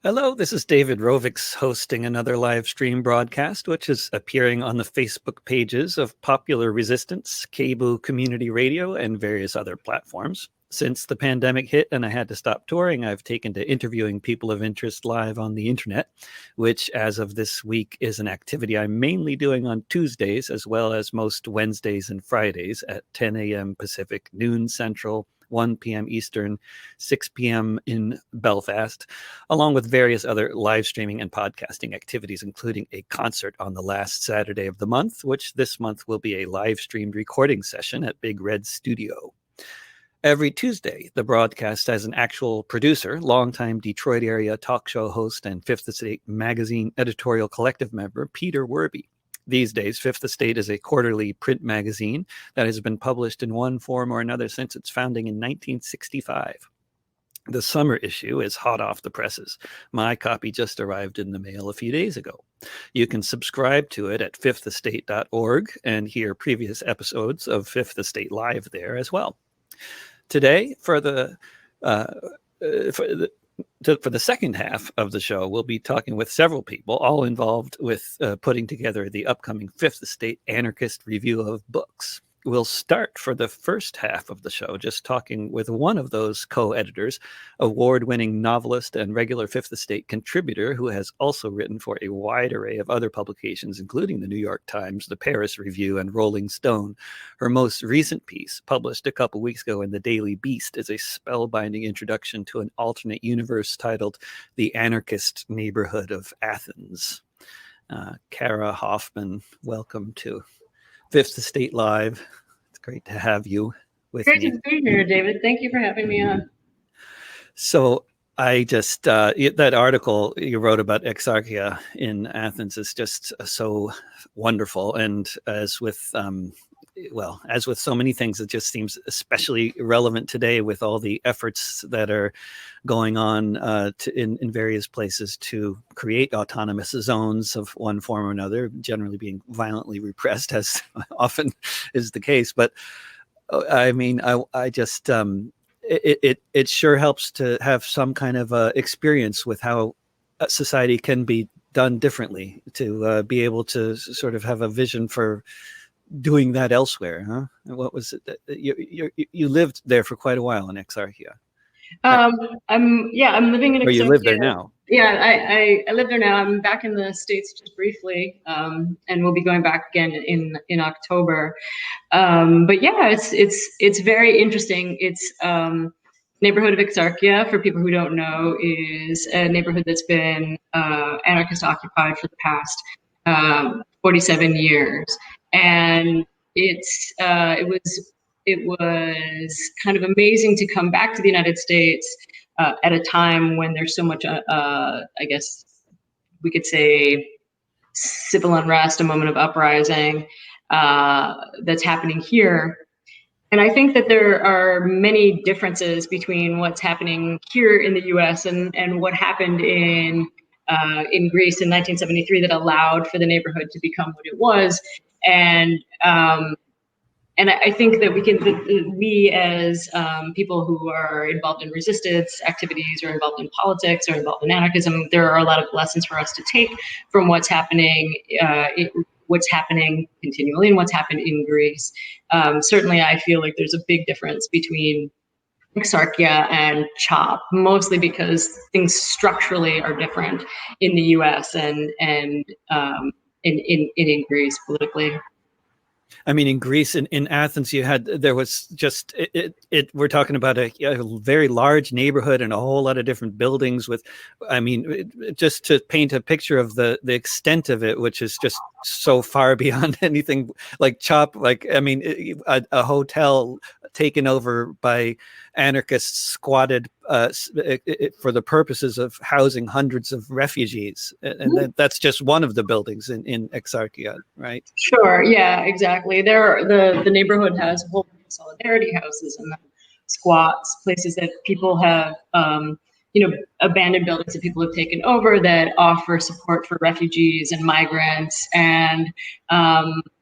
Hello, this is David Rovics hosting another live stream broadcast, which is appearing on the Facebook pages of Popular Resistance, Cable Community Radio, and various other platforms. Since the pandemic hit and I had to stop touring, I've taken to interviewing people of interest live on the internet, which as of this week is an activity I'm mainly doing on Tuesdays, as well as most Wednesdays and Fridays at 10 a.m. Pacific, noon Central, 1 p.m. Eastern, 6 p.m. in Belfast, along with various other live streaming and podcasting activities, including a concert on the last Saturday of the month, which this month will be a live streamed recording session at Big Red Studio. Every Tuesday, the broadcast has an actual producer, longtime Detroit area talk show host, and Fifth Estate magazine editorial collective member, Peter Werby. These days, Fifth Estate is a quarterly print magazine that has been published in one form or another since its founding in 1965. The summer issue is hot off the presses. My copy just arrived in the mail a few days ago. You can subscribe to it at fifthestate.org and hear previous episodes of Fifth Estate Live there as well. Today, for the second half of the show, we'll be talking with several people, all involved with putting together the upcoming Fifth Estate Anarchist review of books. We'll start for the first half of the show just talking with one of those co-editors, award-winning novelist and regular Fifth Estate contributor who has also written for a wide array of other publications, including the New York Times, the Paris Review, and Rolling Stone. Her most recent piece, published a couple weeks ago in the Daily Beast, is a spellbinding introduction to an alternate universe titled The Anarchist Neighborhood of Athens. Cara Hoffman, welcome to Fifth Estate Live. It's great to have you with me. Great to be here, David. Thank you for having me on. So I just, that article you wrote about Exarchia in Athens is just so wonderful. And as with so many things, it just seems especially relevant today with all the efforts that are going on in various places to create autonomous zones of one form or another, generally being violently repressed, as often is the case. But I mean, I just, it sure helps to have some kind of experience with how society can be done differently, to be able to sort of have a vision for doing that elsewhere, huh? What was it that you lived there for quite a while in Exarchia? I'm living in Exarchia. Or you live there now? Yeah, I live there now. I'm back in the States just briefly, and we'll be going back again in October. But yeah, it's very interesting. It's neighborhood of Exarchia, for people who don't know, is a neighborhood that's been anarchist occupied for the past 47 years. And it was kind of amazing to come back to the United States at a time when there's so much, I guess we could say, civil unrest, a moment of uprising that's happening here. And I think that there are many differences between what's happening here in the U.S. and what happened in Greece in 1973 that allowed for the neighborhood to become what it was. And I think that we as people who are involved in resistance activities or involved in politics or involved in anarchism, there are a lot of lessons for us to take from what's happening continually and what's happened in Greece. Certainly, I feel like there's a big difference between Exarchia and CHOP, mostly because things structurally are different in the U.S. and in Greece politically. I mean, in Greece, in Athens, there was just we're talking about a very large neighborhood and a whole lot of different buildings with, I mean, just to paint a picture of the extent of it, which is just so far beyond anything like CHOP. Like, I mean, a hotel taken over by anarchists squatted for the purposes of housing hundreds of refugees. And that's just one of the buildings in Exarchia, right? Sure. Yeah, exactly. The neighborhood has a whole bunch of solidarity houses and squats, places that people have, abandoned buildings that people have taken over that offer support for refugees and migrants and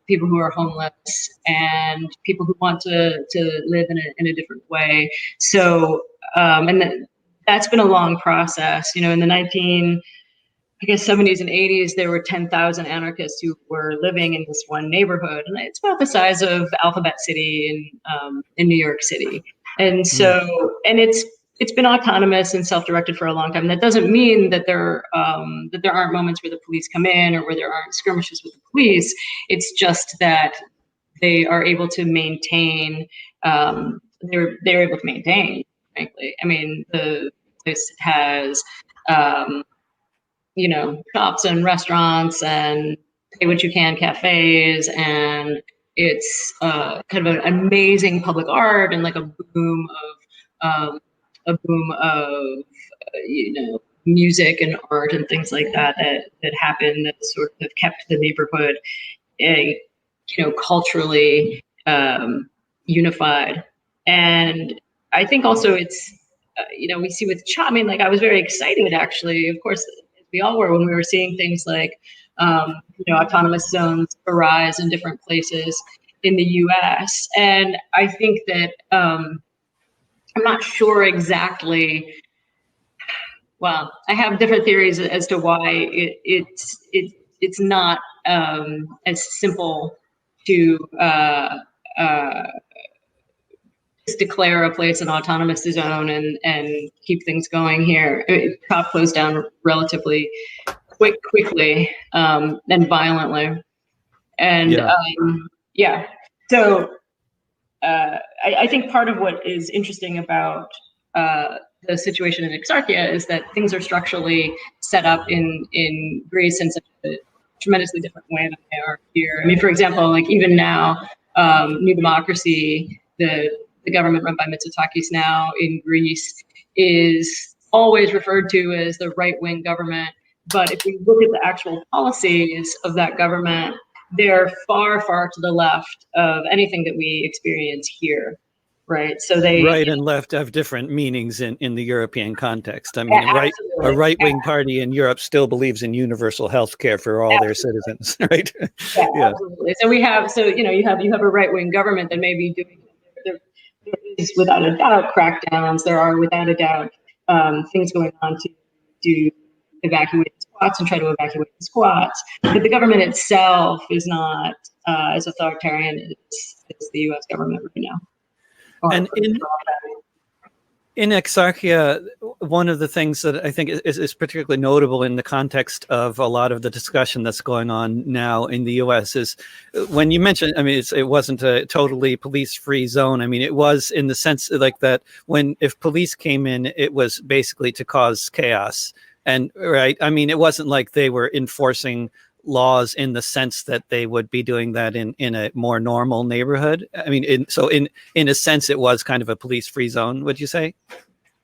people who are homeless and people who want to live in a different way. So, and that's been a long process. You know, in the 70s and 80s, there were 10,000 anarchists who were living in this one neighborhood, and it's about the size of Alphabet City in New York City. And so, and it's been autonomous and self-directed for a long time. That doesn't mean that there aren't moments where the police come in or where there aren't skirmishes with the police. It's just that they are able to maintain. They're able to maintain. Frankly, I mean, the place has. You know, shops and restaurants and pay what you can cafes, and it's kind of an amazing public art and like a boom of you know, music and art and things like that happen that sort of kept the neighborhood you know, culturally unified. And I think also it's you know, we see with I mean, like I was very excited actually, of course we all were, when we were seeing things like, you know, autonomous zones arise in different places in the U.S. And I think that I'm not sure exactly. Well, I have different theories as to why it's not as simple to just declare a place an autonomous zone and keep things going here. COP closed down relatively quickly and violently. And so I think part of what is interesting about the situation in Exarchia is that things are structurally set up in Greece in such a tremendously different way than they are here. I mean, for example, like even now, New Democracy, the government run by Mitsotakis now in Greece, is always referred to as the right-wing government. But if we look at the actual policies of that government, they're far, far to the left of anything that we experience here, right? So right and left have different meanings in the European context. I mean, a right-wing party in Europe still believes in universal health care for all their citizens, right? Yeah, absolutely. So you have a right-wing government that may be doing, there is without a doubt crackdowns. There are without a doubt things going on to evacuate the squats and try to evacuate the squats. But the government itself is not as authoritarian as the U.S. government right now. And in Exarchia, one of the things that I think is particularly notable in the context of a lot of the discussion that's going on now in the U.S. is when you mentioned, I mean, it wasn't a totally police-free zone. I mean, it was in the sense like that if police came in, it was basically to cause chaos. And right, I mean, it wasn't like they were enforcing laws in the sense that they would be doing that in a more normal neighborhood. I mean, in a sense, it was kind of a police-free zone. Would you say?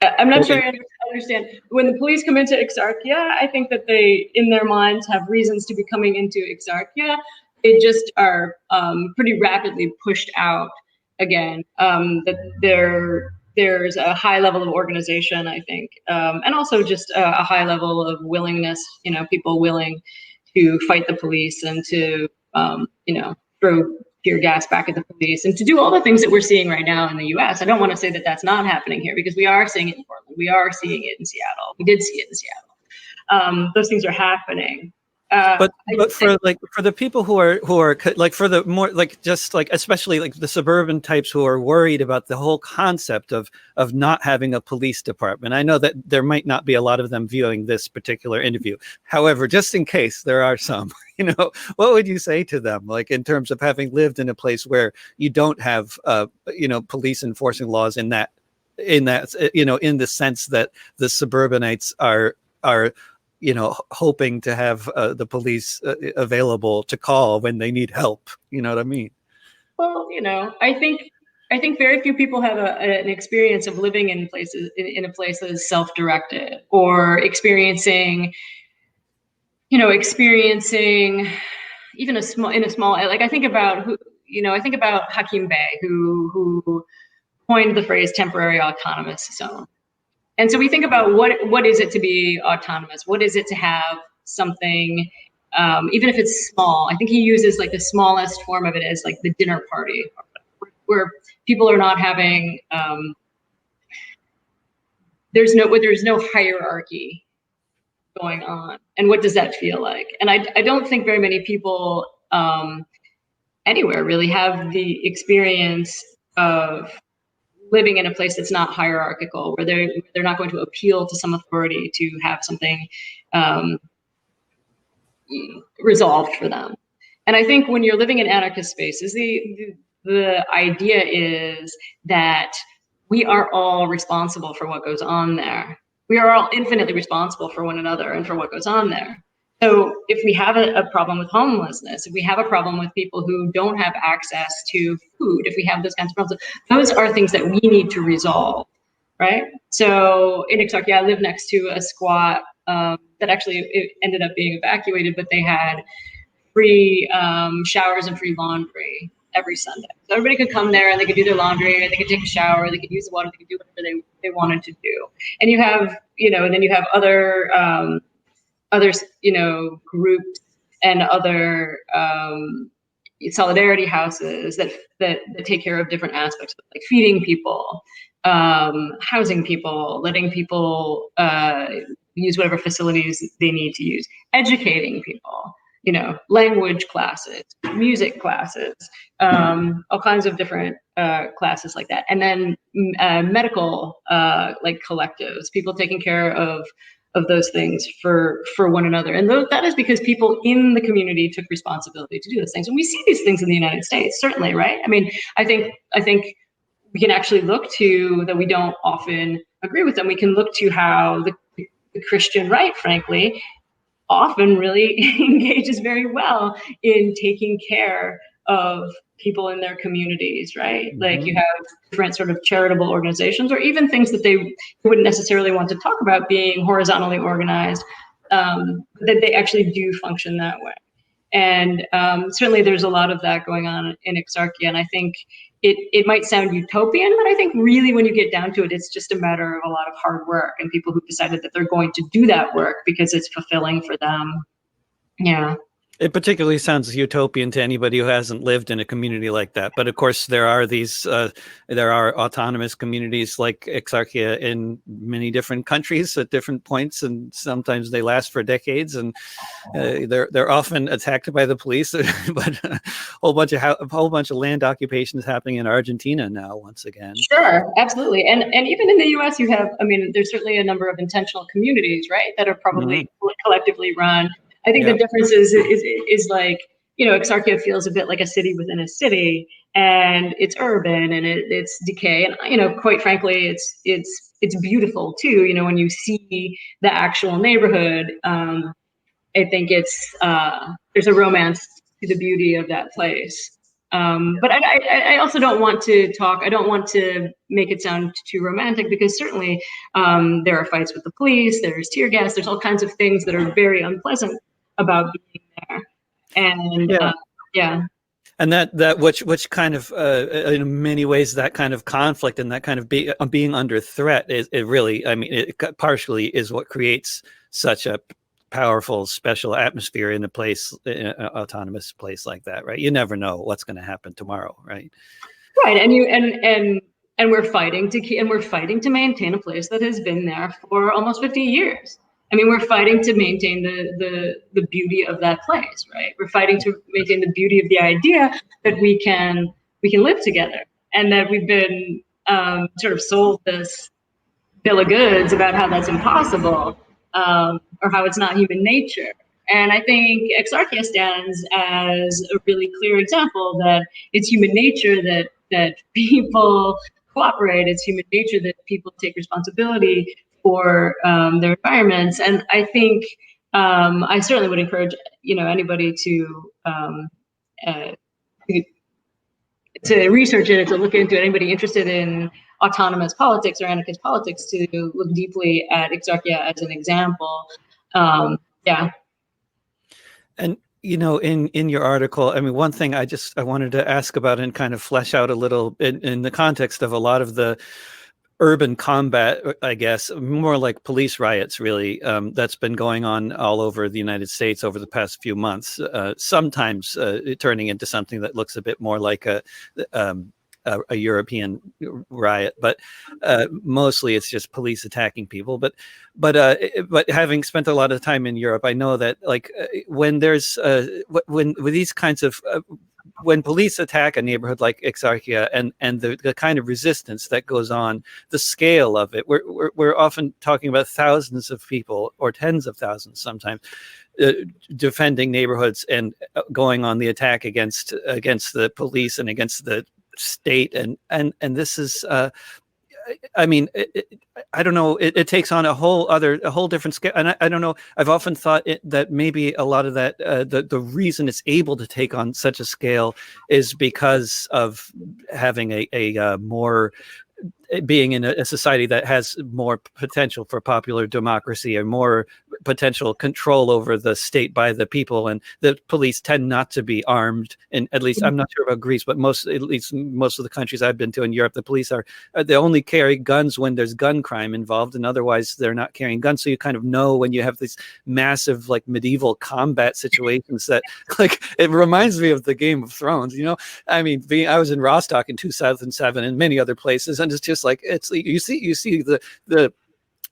I'm not sure I understand. When the police come into Exarchia, I think that they, in their minds, have reasons to be coming into Exarchia. They just are pretty rapidly pushed out again. That there's a high level of organization, I think, and also just a high level of willingness. You know, people willing to fight the police and to, you know, throw tear gas back at the police and to do all the things that we're seeing right now in the U.S. I don't want to say that that's not happening here, because we are seeing it in Portland. We are seeing it in Seattle. We did see it in Seattle. Those things are happening. But for the people who are like, for the more like, just like, especially like the suburban types who are worried about the whole concept of not having a police department. I know that there might not be a lot of them viewing this particular interview. However, just in case there are some, you know, what would you say to them, like in terms of having lived in a place where you don't have you know, police enforcing laws in that you know, in the sense that the suburbanites are you know, hoping to have the police available to call when they need help. You know what I mean? Well, you know, I think very few people have an experience of living in places in a place that is self-directed, or experiencing even in a small, like I think about Hakim Bey, who coined the phrase temporary autonomous zone. And so we think about what is it to be autonomous? What is it to have something, even if it's small? I think he uses like the smallest form of it as like the dinner party, where people are not having there's no hierarchy going on. And what does that feel like? And I don't think very many people anywhere really have the experience of living in a place that's not hierarchical, where they're not going to appeal to some authority to have something resolved for them. And I think when you're living in anarchist spaces, the idea is that we are all responsible for what goes on there. We are all infinitely responsible for one another and for what goes on there. So if we have a problem with homelessness, if we have a problem with people who don't have access to food, if we have those kinds of problems, those are things that we need to resolve, right? So in Exarchia, I live next to a squat that actually it ended up being evacuated, but they had free showers and free laundry every Sunday. So everybody could come there and they could do their laundry, or they could take a shower, they could use the water, they could do whatever they wanted to do. And you have, and then you have other groups and other solidarity houses that take care of different aspects, like feeding people, housing people, letting people use whatever facilities they need to use, educating people, language classes, music classes, all kinds of different classes like that. And then medical like collectives, people taking care of those things for one another. And that is because people in the community took responsibility to do those things. And we see these things in the United States, certainly, right? I mean, I think we can actually look to, that we don't often agree with them, we can look to how the Christian right, frankly, often really engages very well in taking care of people in their communities, right? Mm-hmm. Like you have different sort of charitable organizations, or even things that they wouldn't necessarily want to talk about being horizontally organized, that they actually do function that way. And certainly there's a lot of that going on in Exarchia. And I think it might sound utopian, but I think really when you get down to it, it's just a matter of a lot of hard work and people who decided that they're going to do that work because it's fulfilling for them. Yeah. It particularly sounds utopian to anybody who hasn't lived in a community like that. But of course, there are autonomous communities like Exarchia in many different countries at different points, and sometimes they last for decades. And they're often attacked by the police. But a whole bunch of land occupations happening in Argentina now, once again. Sure, absolutely, and even in the U.S., you have. I mean, there's certainly a number of intentional communities, right, that are probably collectively run. I think the difference is like, Exarchia feels a bit like a city within a city, and it's urban and it's decay. And, quite frankly, it's beautiful too. When you see the actual neighborhood, I think there's a romance to the beauty of that place. But I also don't want to make it sound too romantic, because certainly there are fights with the police, there's tear gas, there's all kinds of things that are very unpleasant about being there. And and that which kind of in many ways, that kind of conflict and that kind of being under threat it really, I mean, it partially is what creates such a powerful special atmosphere in an autonomous place like that, right? You never know what's going to happen tomorrow, right? Right. And we're fighting to maintain a place that has been there for almost 50 years. I mean, we're fighting to maintain the beauty of that place, right? We're fighting to maintain the beauty of the idea that we can live together, and that we've been sort of sold this bill of goods about how that's impossible, or how it's not human nature. And I think Exarchia stands as a really clear example that it's human nature that people cooperate. It's human nature that people take responsibility for their environments. And I think I certainly would encourage anybody to research it, to look into it. Anybody interested in autonomous politics or anarchist politics, to look deeply at Exarchia as an example. And in your article, I mean, one thing I wanted to ask about and kind of flesh out a little in the context of a lot of the urban combat, I guess, more like police riots, really, that's been going on all over the United States over the past few months, sometimes turning into something that looks a bit more like a European riot, but mostly it's just police attacking people. But having spent a lot of time in Europe, I know that like when there's when with these kinds of when police attack a neighborhood like Exarchia and the kind of resistance that goes on, the scale of it, we're often talking about thousands of people or tens of thousands sometimes defending neighborhoods and going on the attack against the police and against the state, and this is I mean, I don't know. It takes on a whole different scale, and I don't know. I've often thought that maybe a lot of that, the reason it's able to take on such a scale is because of having a more being in a society that has more potential for popular democracy and more potential control over the state by the people, and the police tend not to be armed. And at least I'm not sure about Greece, but at least most of the countries I've been to in Europe, the police they only carry guns when there's gun crime involved, and otherwise they're not carrying guns. So you kind of know when you have these massive like medieval combat situations that like it reminds me of the Game of Thrones. I mean, I was in Rostock in 2007 and many other places, and it's just like you see the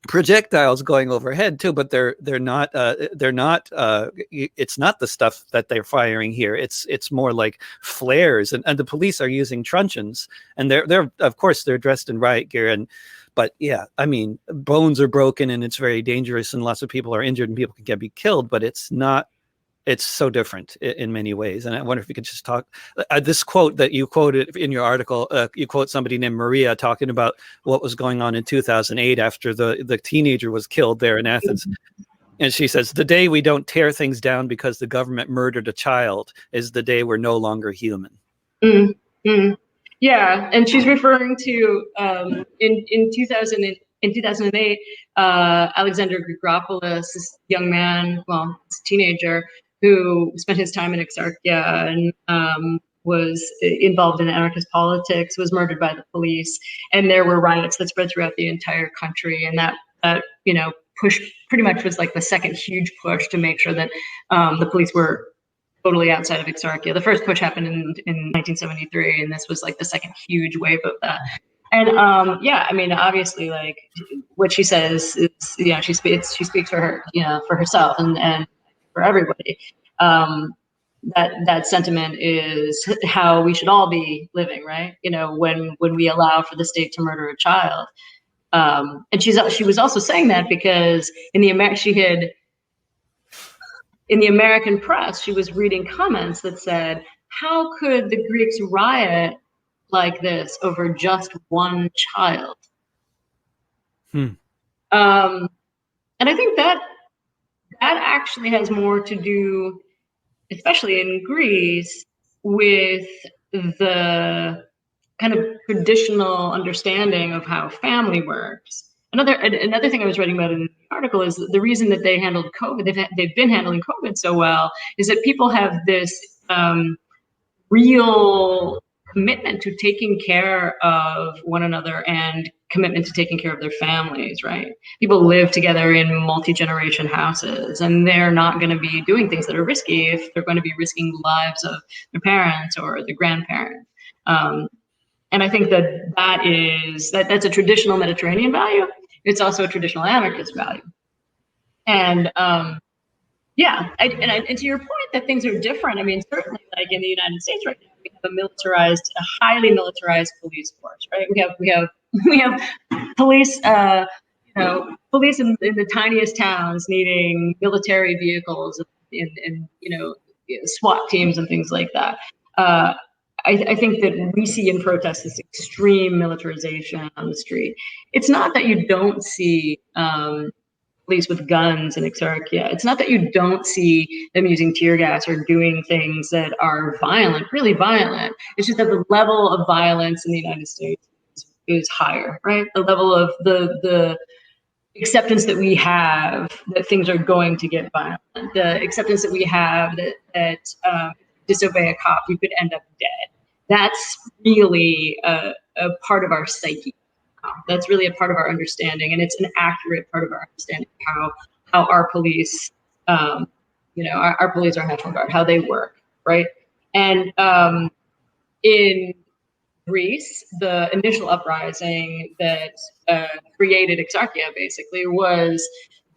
projectiles going overhead too, but they're not it's not the stuff that they're firing here. It's more like flares, and the police are using truncheons, and they're of course they're dressed in riot gear, but yeah, I mean, bones are broken and it's very dangerous and lots of people are injured and people can be killed, but it's so different in many ways. And I wonder if you could just talk this quote that you quoted in your article. You quote somebody named Maria talking about what was going on in 2008 after the teenager was killed there in Athens. And she says, "The day we don't tear things down because the government murdered a child is the day we're no longer human." Mm-hmm. Yeah, and she's referring to in 2008, Alexander Grigopoulos, this young man, this teenager, who spent his time in Exarchia and was involved in anarchist politics, was murdered by the police, and there were riots that spread throughout the entire country, and that push pretty much was like the second huge push to make sure that the police were totally outside of Exarchia. The first push happened in 1973, and this was like the second huge wave of that. And I mean, obviously, like what she says is, she speaks for her, for herself and for everybody. That sentiment is how we should all be living, right? When we allow for the state to murder a child. And she was also saying that because in the American press, she was reading comments that said, how could the Greeks riot like this over just one child? And I think that actually has more to do, especially in Greece, with the kind of traditional understanding of how family works. Another thing I was writing about in the article is the reason that they handled COVID, they've been handling COVID so well, is that people have this real commitment to taking care of one another and commitment to taking care of their families, right? People live together in multi-generation houses, and they're not going to be doing things that are risky if they're going to be risking the lives of their parents or their grandparents. And I think that's a traditional Mediterranean value. It's also a traditional anarchist value. And and to your point that things are different. I mean, certainly, like in the United States right now, we have a highly militarized police force, right? We have police, police in the tiniest towns needing military vehicles and SWAT teams and things like that. I think that we see in protests this extreme militarization on the street. It's not that you don't see police with guns in Exarchia. It's not that you don't see them using tear gas or doing things that are violent, really violent. It's just that the level of violence in the United States is higher, right? The level of the acceptance that we have that things are going to get violent, the acceptance that we have that disobey a cop, you could end up dead. That's really a part of our psyche. That's really a part of our understanding, and it's an accurate part of our understanding of how our police, our police, our National Guard, how they work, right? And in Greece, the initial uprising that created Exarchia basically was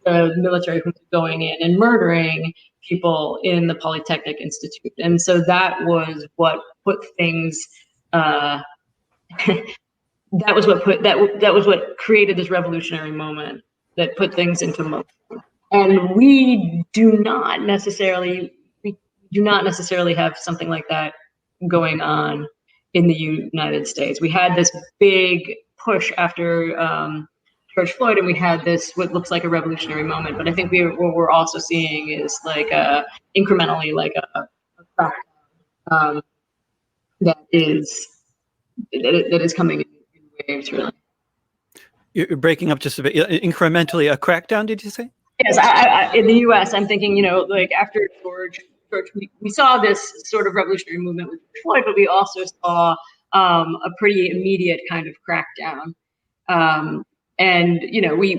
the military going in and murdering people in the Polytechnic Institute. And so that was what put things, that was what created this revolutionary moment that put things into motion. And we do not necessarily have something like that going on in the United States. We had this big push after George Floyd, and we had this what looks like a revolutionary moment. But I think what we're also seeing is like incrementally like a crack that is coming in waves, really. You're breaking up just a bit. Incrementally, a crackdown, did you say? Yes, I, in the U.S., I'm thinking, like after George, we saw this sort of revolutionary movement with Floyd, but we also saw a pretty immediate kind of crackdown. And we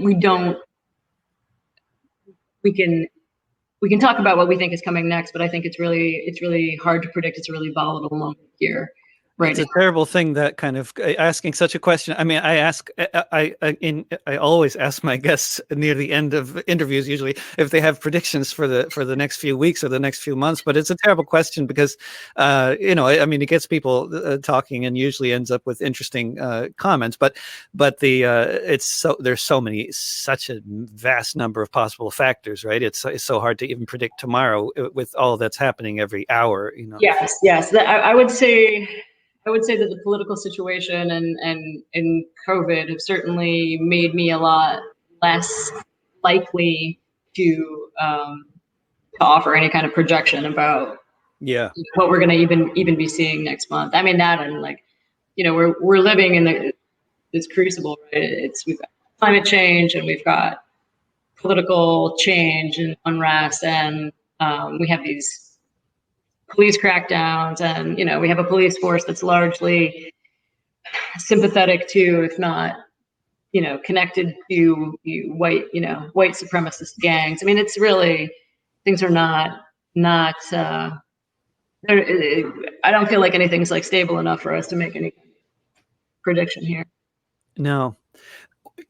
can talk about what we think is coming next, but I think it's really hard to predict. It's a really volatile moment here. Right. It's a terrible thing, that kind of asking such a question. I mean, I always ask my guests near the end of interviews, usually, if they have predictions for the next few weeks or the next few months. But it's a terrible question because, it gets people talking and usually ends up with interesting comments. But there's such a vast number of possible factors, right? It's so hard to even predict tomorrow with all that's happening every hour. Yes. I would say that the political situation and COVID have certainly made me a lot less likely to offer any kind of projection about what we're going to even be seeing next month. I mean, that and we're living in this crucible, right? We've got climate change and we've got political change and unrest, and we have these police crackdowns, and we have a police force that's largely sympathetic to, if not connected to white supremacist gangs. I mean, it's really, things are not I don't feel like anything's like stable enough for us to make any prediction here. No.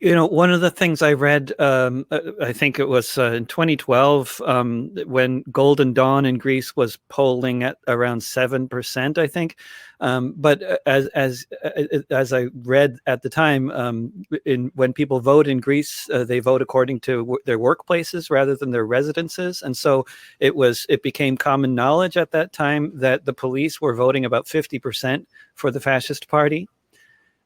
One of the things I read, I think it was in 2012, when Golden Dawn in Greece was polling at around 7%, I think. But as I read at the time, when people vote in Greece, they vote according to their workplaces rather than their residences, and so it became common knowledge at that time that the police were voting about 50% for the fascist party.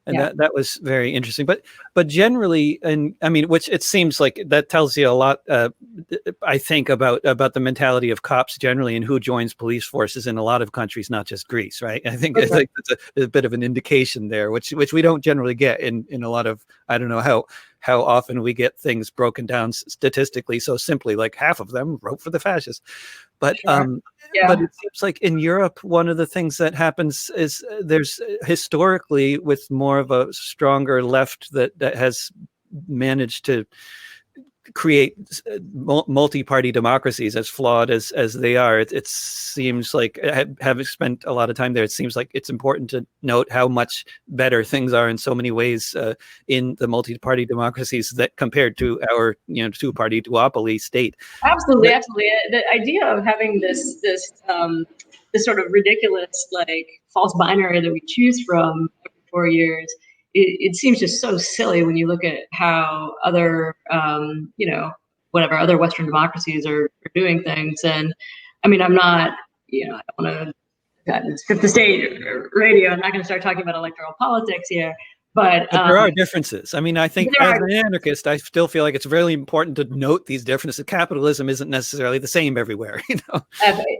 And that was very interesting, but generally, and I mean, which it seems like that tells you a lot, I think, about the mentality of cops generally and who joins police forces in a lot of countries, not just Greece, right? I think it's like it's a bit of an indication there, which we don't generally get in a lot of, I don't know how often we get things broken down statistically so simply, like half of them vote for the fascists, but But it seems like in Europe, one of the things that happens is there's historically, with more of a stronger left that has managed to create multi-party democracies, as flawed as they are. It seems like, having spent a lot of time there, it seems like it's important to note how much better things are in so many ways in the multi-party democracies that compared to our two-party duopoly state. Absolutely. The idea of having this sort of ridiculous like false binary that we choose from every 4 years. It seems just so silly when you look at how other, other Western democracies are doing things. And I mean, I'm not, I don't want to skip the stage radio. I'm not going to start talking about electoral politics here. But there are differences. I mean, I think as an anarchist, I still feel like it's really important to note these differences. Capitalism isn't necessarily the same everywhere,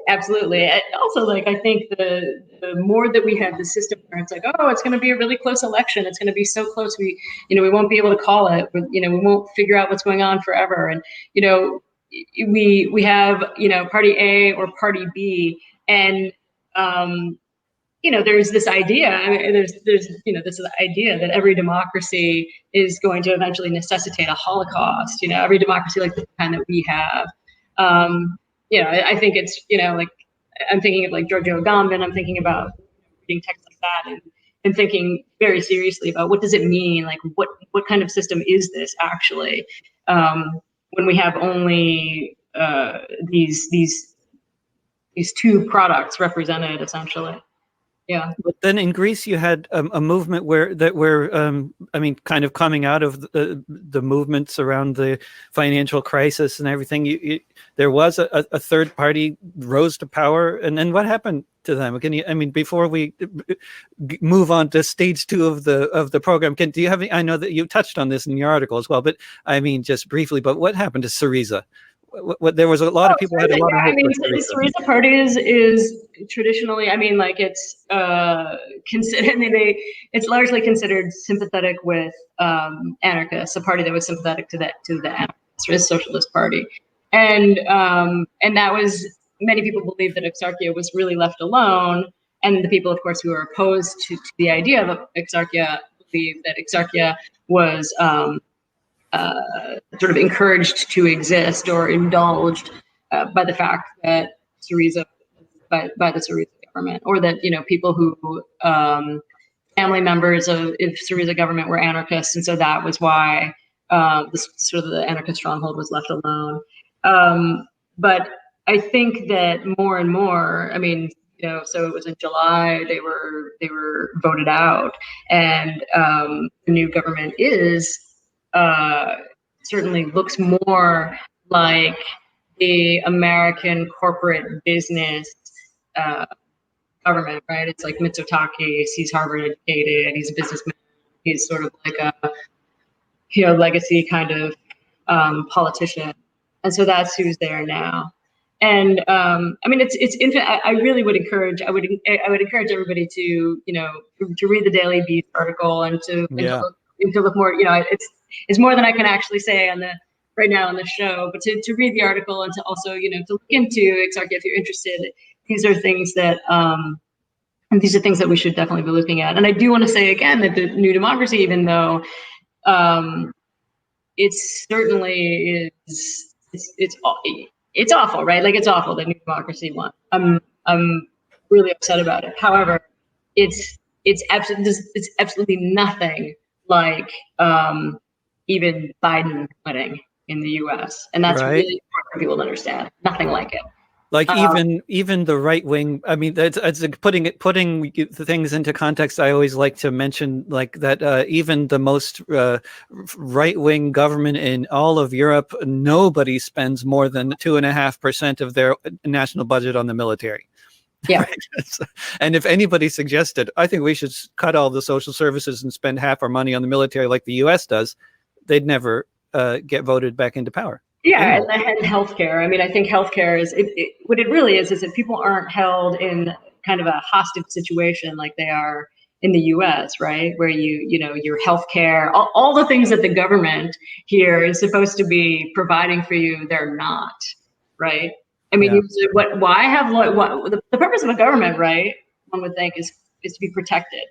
Absolutely. And also, I think the more that we have the system where it's like, oh, it's going to be a really close election. It's going to be so close. We won't be able to call it. We won't figure out what's going on forever. And, we have, party A or party B, and, there's this idea. I mean, there's this idea that every democracy is going to eventually necessitate a Holocaust. Every democracy like the kind that we have. I think it's I'm thinking of like Giorgio Agamben. I'm thinking about reading texts like that been thinking very seriously about what does it mean? Like, what kind of system is this actually? When we have only these two products represented, essentially. Yeah. But then in Greece, you had a movement I mean, kind of coming out of the movements around the financial crisis and everything. There was a third party rose to power, and then what happened to them? I mean, before we move on to stage 2 of the program, do you have any? I know that you touched on this in your article as well, but I mean, just briefly. But what happened to Syriza? There was a lot of people had a lot of hope. I mean, the Syriza party is traditionally, I mean, like it's considered. I mean, it's largely considered sympathetic with anarchists, a party that was sympathetic to the anarchist socialist party, and that was, many people believe that Exarchia was really left alone, and the people, of course, who are opposed to the idea of Exarchia believe that Exarchia was sort of encouraged to exist or indulged by the fact that Syriza, by the Syriza government, or that, you know, people who family members of Syriza government were anarchists, and so that was why the anarchist stronghold was left alone. But I think that more and more, I mean, you know, so it was in July they were voted out, and the new government is. Certainly looks more like the American corporate business government, right? It's like Mitsotakis, he's Harvard educated, he's a businessman, he's sort of like a, you know, legacy kind of politician, and so that's who's there now. And I mean, it's infinite. I really would encourage. I would encourage everybody to, you know, to read the Daily Beast article and to look more. You know, it's more than I can actually say right now on the show, but to read the article and to also, you know, to look into Exarchia if you're interested. These are things that we should definitely be looking at. And I do want to say again that the New Democracy, even though it certainly is, it's awful, right? Like, it's awful that New Democracy won. I'm really upset about it. However, it's absolutely nothing like even Biden winning in the U.S. And that's right. really important for people to understand. Nothing like it. Like even the right wing. I mean, that's putting the things into context. I always like to mention like that even the most right wing government in all of Europe, nobody spends more than 2.5% of their national budget on the military. Yeah. Right? And if anybody suggested, I think we should cut all the social services and spend half our money on the military like the U.S. does, they'd never get voted back into power. Yeah, and healthcare. I mean, I think healthcare is what it really is that people aren't held in kind of a hostage situation like they are in the U.S., right? Where you know, your healthcare, all the things that the government here is supposed to be providing for you, they're not, right? I mean, the purpose of a government, right? One would think is to be protected,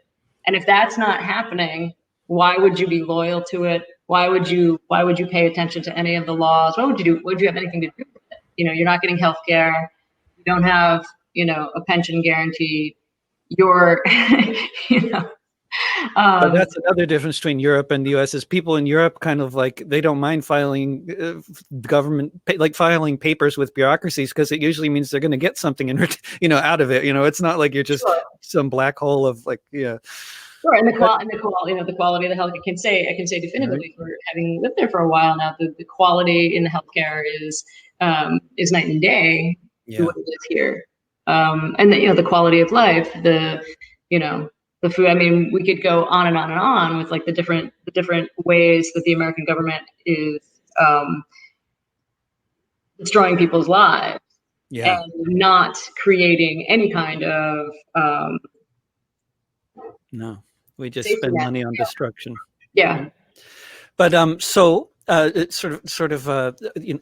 and if that's not happening, why would you be loyal to it? Why would you pay attention to any of the laws? What would you do? Would you have anything to do with it? You know, you're not getting health care. You don't have, you know, a pension guarantee. You're, you know. But that's another difference between Europe and the U.S. is people in Europe kind of like, they don't mind filing filing papers with bureaucracies because it usually means they're going to get something you know, out of it. You know, it's not like you're just some black hole of like, yeah. Sure, and the quality of the health. I can say definitively, for having lived there for a while now, the quality in the healthcare is night and day to what it is here, and the quality of life, the food. I mean, we could go on and on and on with like the different ways that the American government is destroying people's lives, and not creating any kind of no. We just spend money on destruction. Yeah. But so it's sort of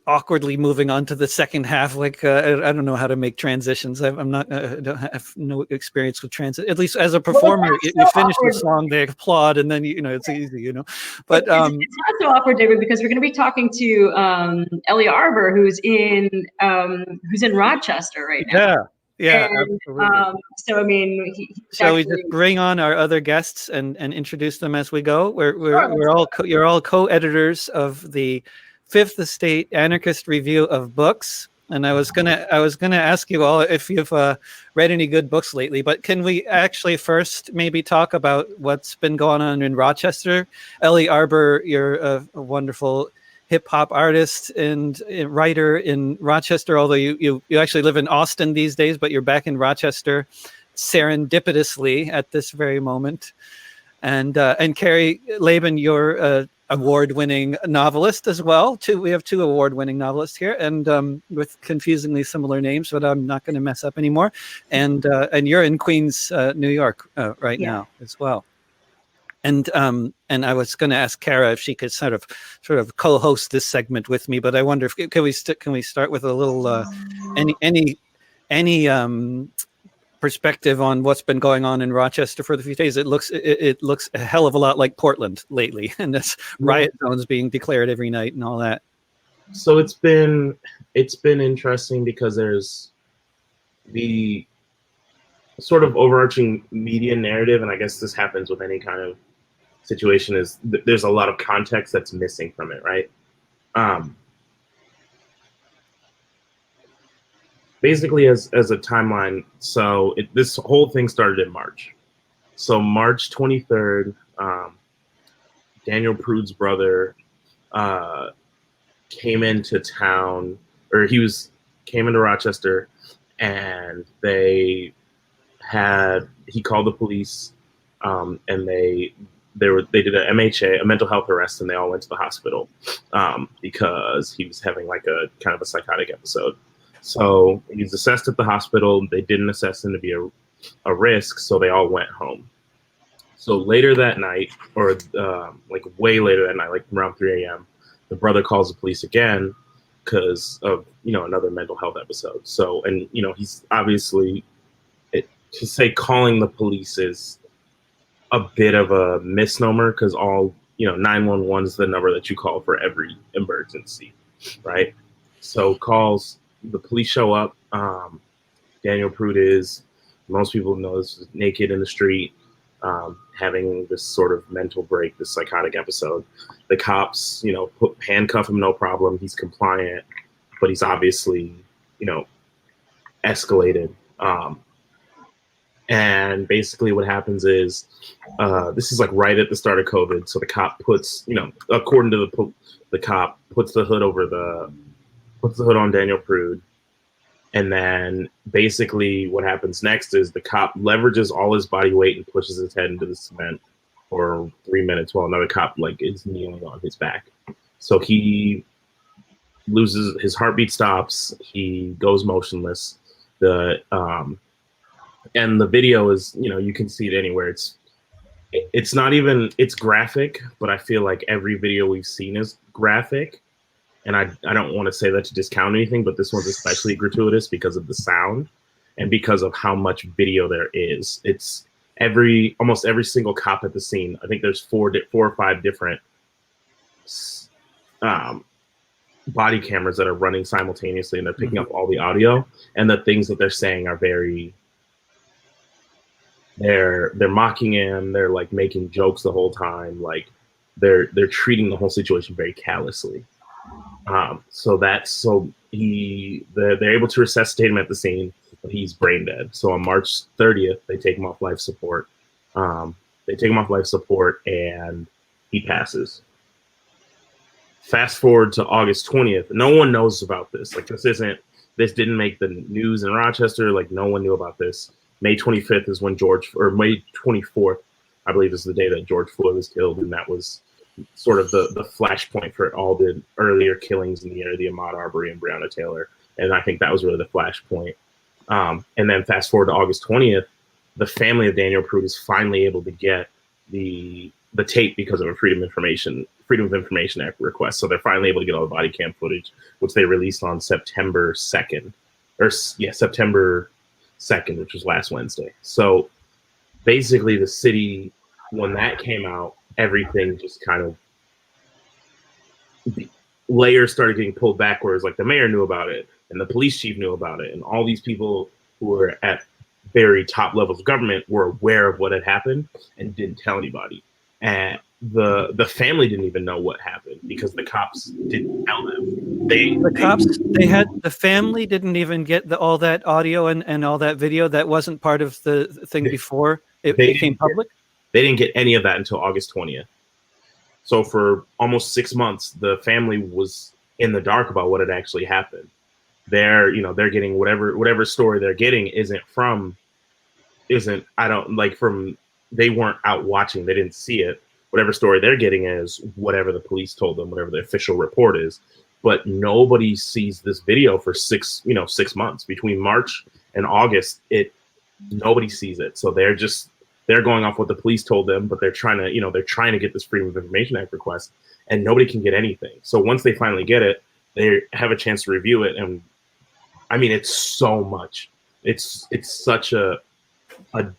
awkwardly moving on to the second half. Like I don't know how to make transitions. I don't have no experience with transit. At least as a performer, you finish the song, they applaud, and then it's easy, you know. But it's not so awkward, David, because we're going to be talking to Eli Arbor, who's in Rochester right now. Yeah. Yeah, And absolutely. so, I mean, he's Shall we actually, just bring on our other guests and introduce them as we go? sure, You're all co-editors of the Fifth Estate Anarchist Review of Books, and I was gonna ask you all if you've read any good books lately. But can we actually first maybe talk about what's been going on in Rochester? Eli Arbor, you're a wonderful hip hop artist and writer in Rochester. Although you actually live in Austin these days, but you're back in Rochester serendipitously at this very moment. And Carrie Laben, you're a award-winning novelist as well. We have two award-winning novelists here, and with confusingly similar names, but I'm not going to mess up anymore. And you're in Queens, New York, right now as well. And I was going to ask Cara if she could sort of co-host this segment with me, but I wonder if can we start with a little any perspective on what's been going on in Rochester for the few days. It looks a hell of a lot like Portland lately, and there's riot zones being declared every night and all that. So it's been interesting because there's the sort of overarching media narrative, and I guess this happens with any kind of situation, is there's a lot of context that's missing from it, right? Basically, as a timeline, so this whole thing started in March. So March 23rd, Daniel Prude's brother came into town, or came into Rochester, and he called the police, and they did a MHA, a mental health arrest, and they all went to the hospital because he was having like a kind of a psychotic episode. So he was assessed at the hospital. They didn't assess him to be a risk, so they all went home. So later that night, or like way later that night, like around 3 a.m., the brother calls the police again because of another mental health episode. So, and he's obviously, to say calling the police is a bit of a misnomer because all 911 is the number that you call for every emergency, right? So the police show up. Daniel Prude is, most people know this, is naked in the street, having this sort of mental break, this psychotic episode. The cops, handcuff him, no problem. He's compliant, but he's obviously, escalated. And basically what happens is, this is like right at the start of COVID. So the cop puts, according to the cop, puts the hood on Daniel Prude. And then basically what happens next is the cop leverages all his body weight and pushes his head into the cement for 3 minutes while another cop is kneeling on his back. So he loses, his heartbeat stops, he goes motionless. And the video is, you can see it anywhere. It's not even, it's graphic, but I feel like every video we've seen is graphic. And I don't want to say that to discount anything, but this one's especially gratuitous because of the sound and because of how much video there is. It's almost every single cop at the scene. I think there's four or five different body cameras that are running simultaneously, and they're picking up all the audio. And the things that they're saying are they're mocking him. They're like making jokes the whole time. Like they're treating the whole situation very callously. So they're able to resuscitate him at the scene, but he's brain dead. So on March 30th, they take him off life support. And he passes. Fast forward to August 20th. No one knows about this. Like this didn't make the news in Rochester. Like no one knew about this. May 25th is when May 24th, I believe, is the day that George Floyd was killed, and that was sort of the flashpoint for all the earlier killings in the area, the Ahmaud Arbery and Breonna Taylor. And I think that was really the flashpoint. And then fast forward to August 20th, the family of Daniel Prude is finally able to get the tape because of a Freedom of Information Act request. So they're finally able to get all the body cam footage, which they released on September 2nd, which was last Wednesday. So basically the city, when that came out, everything just kind of, layers started getting pulled backwards. Like the mayor knew about it and the police chief knew about it. And all these people who were at very top levels of government were aware of what had happened and didn't tell anybody. And the family didn't even know what happened because the cops didn't tell them. The family didn't even get all that audio and all that video that wasn't part of the thing before it became public. They didn't get any of that until August 20th. So for almost 6 months, the family was in the dark about what had actually happened. They're getting whatever story they're getting they weren't out watching. They didn't see it. Whatever story they're getting is whatever the police told them, whatever the official report is. But nobody sees this video for 6 months. Between March and August, nobody sees it. So they're going off what the police told them, but they're trying to get this Freedom of Information Act request, and nobody can get anything. So once they finally get it, they have a chance to review it. And I mean, it's so much. It's such a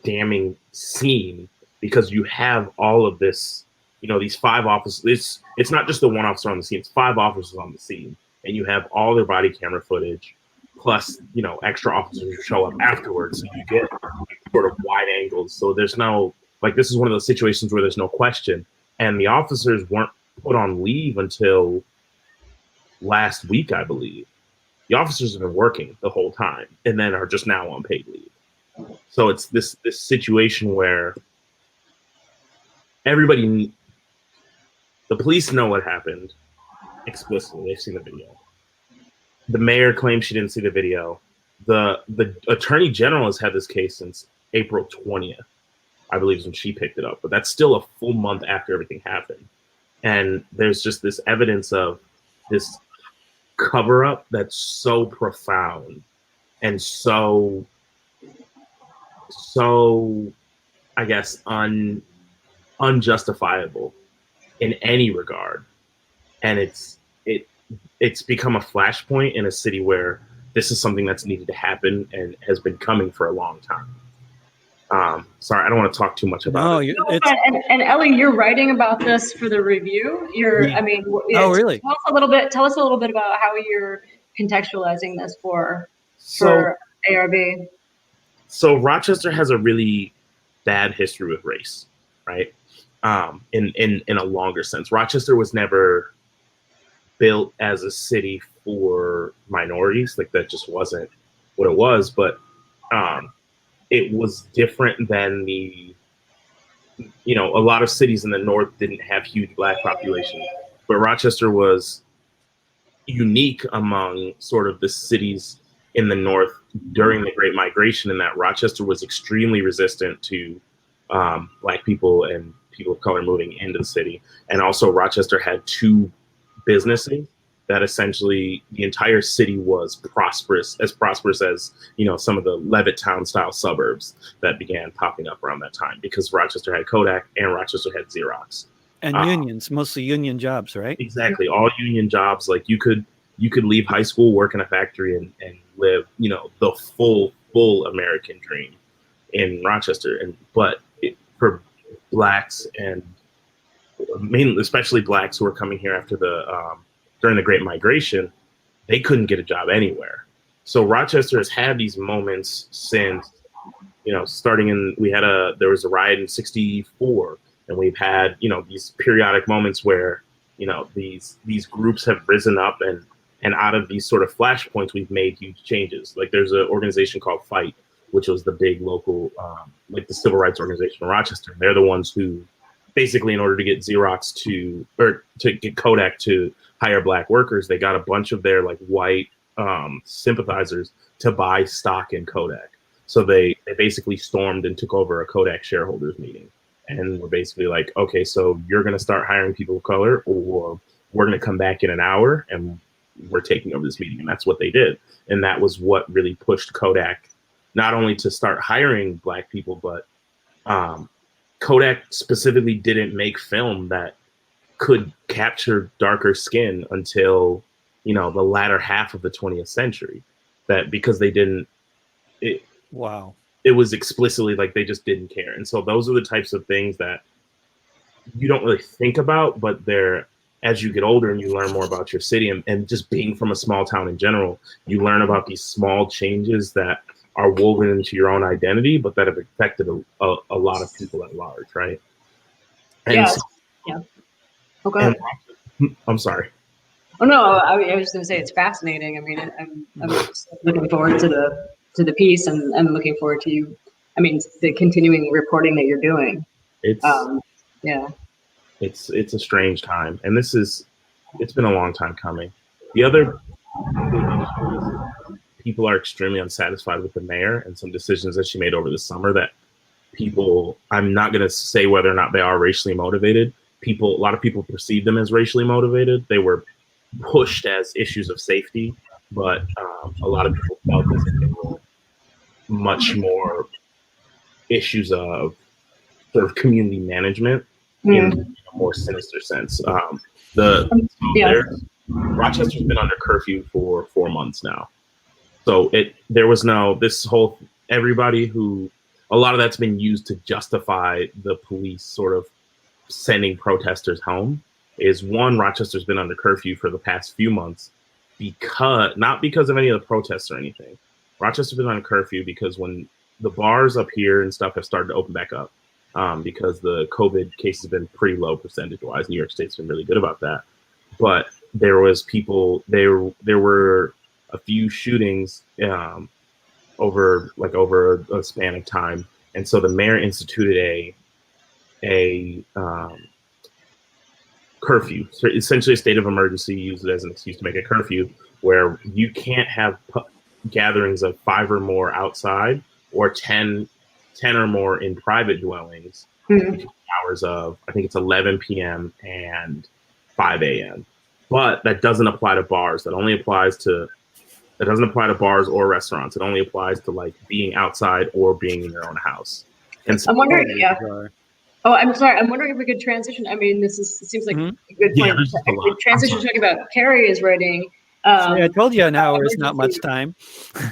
damning scene because you have all of this, these 5 officers. It's not just the one officer on the scene, it's 5 officers on the scene, and you have all their body camera footage, plus, extra officers who show up afterwards. So you get sort of wide angles. So there's no, this is one of those situations where there's no question. And the officers weren't put on leave until last week, I believe. The officers have been working the whole time and then are just now on paid leave. So it's this situation where the police know what happened explicitly. They've seen the video. The mayor claims she didn't see the video. The attorney general has had this case since April 20th, I believe, is when she picked it up. But that's still a full month after everything happened. And there's just this evidence of this cover-up that's so profound and so I guess unjustifiable in any regard. And it's become a flashpoint in a city where this is something that's needed to happen and has been coming for a long time. Sorry, I don't want to talk too much about it. And Ellie, you're writing about this for the review. Oh, really? Tell us a little bit about how you're contextualizing this for ARB. So Rochester has a really bad history with race, right? In a longer sense, Rochester was never built as a city for minorities. That just wasn't what it was. But it was different than a lot of cities in the north didn't have huge Black populations, but Rochester was unique among sort of the cities in the north during the Great Migration, in that Rochester was extremely resistant to Black people and people of color moving into the city. And also Rochester had 2 businesses that essentially the entire city was prosperous as some of the Levittown style suburbs that began popping up around that time, because Rochester had Kodak and Rochester had Xerox. And unions, mostly union jobs, right? Exactly. All union jobs. You could leave high school, work in a factory and live, the full American dream in Rochester. But for Blacks, and mainly, especially Blacks who were coming here after during the Great Migration, they couldn't get a job anywhere. So Rochester has had these moments since, starting there was a riot in '64, and we've had, these periodic moments where, these groups have risen up, and out of these sort of flashpoints, we've made huge changes. There's an organization called FIGHT, which was the big local, the civil rights organization in Rochester. They're the ones who basically, in order to get Xerox to get Kodak to hire Black workers, they got a bunch of their white sympathizers to buy stock in Kodak. So they basically stormed and took over a Kodak shareholders meeting. And we're basically like, okay, so you're going to start hiring people of color, or we're going to come back in an hour and we're taking over this meeting. And that's what they did. And that was what really pushed Kodak not only to start hiring Black people, but Kodak specifically didn't make film that could capture darker skin until, the latter half of the 20th century. That because they didn't, wow. It was explicitly they just didn't care. And so those are the types of things that you don't really think about, but they're, as you get older and you learn more about your city and just being from a small town in general, you learn about these small changes that are woven into your own identity, but that have affected a lot of people at large, right? And Yeah. so, Yeah. Oh, go ahead. I'm sorry. Oh no, I was just going to say it's fascinating. I mean, I'm just looking forward to the piece, and looking forward to you. I mean, the continuing reporting that you're doing. It's Yeah. it's a strange time, and it's been a long time coming. The other big issue is people are extremely unsatisfied with the mayor and some decisions that she made over the summer that people, I'm not going to say whether or not they are racially motivated. A lot of people perceive them as racially motivated. They were pushed as issues of safety, but a lot of people felt as if they were much more issues of sort of community management in a more sinister sense. Yeah. Rochester's been under curfew for 4 months now. So there was everybody who, a lot of that's been used to justify the police sort of sending protesters home. Is one, Rochester's been under curfew for the past few months not because of any of the protests or anything. Rochester's been under curfew because when the bars up here and stuff have started to open back up, because the COVID cases have been pretty low percentage wise. New York State's been really good about that. But there were a few shootings over a span of time, and so the mayor instituted a curfew, so essentially a state of emergency, used it as an excuse to make a curfew where you can't have gatherings of 5 or more outside, or 10 or more in private dwellings between hours of, I think it's 11 p.m. and 5 a.m. But that doesn't apply to bars. That doesn't apply to bars or restaurants. It only applies to like being outside or being in your own house. And so, I'm wondering. Yeah. Oh, I'm sorry. I'm wondering if we could transition. I mean, seems like a good point. Yeah, transition talking about Carrie is writing. I told you an hour is not much time.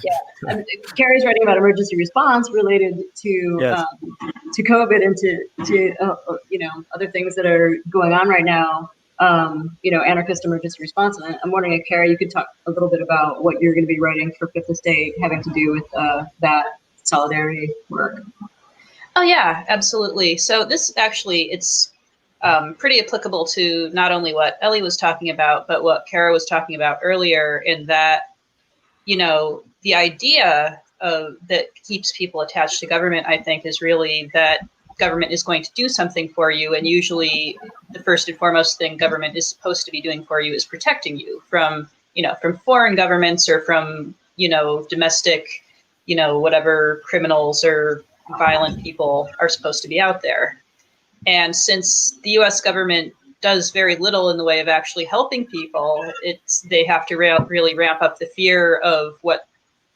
Yeah, Carrie's writing about emergency response related to COVID and to other things that are going on right now. Anarchist emergency response. And I'm wondering if Carrie, you could talk a little bit about what you're going to be writing for Fifth Estate, having to do with that solidarity work. Oh yeah, absolutely. So this actually, it's pretty applicable to not only what Ellie was talking about, but what Cara was talking about earlier, in that, the idea that keeps people attached to government, I think, is really that government is going to do something for you. And usually the first and foremost thing government is supposed to be doing for you is protecting you from foreign governments, or from, domestic, whatever criminals or violent people are supposed to be out there. And since the US government does very little in the way of actually helping people, they have to really ramp up the fear of what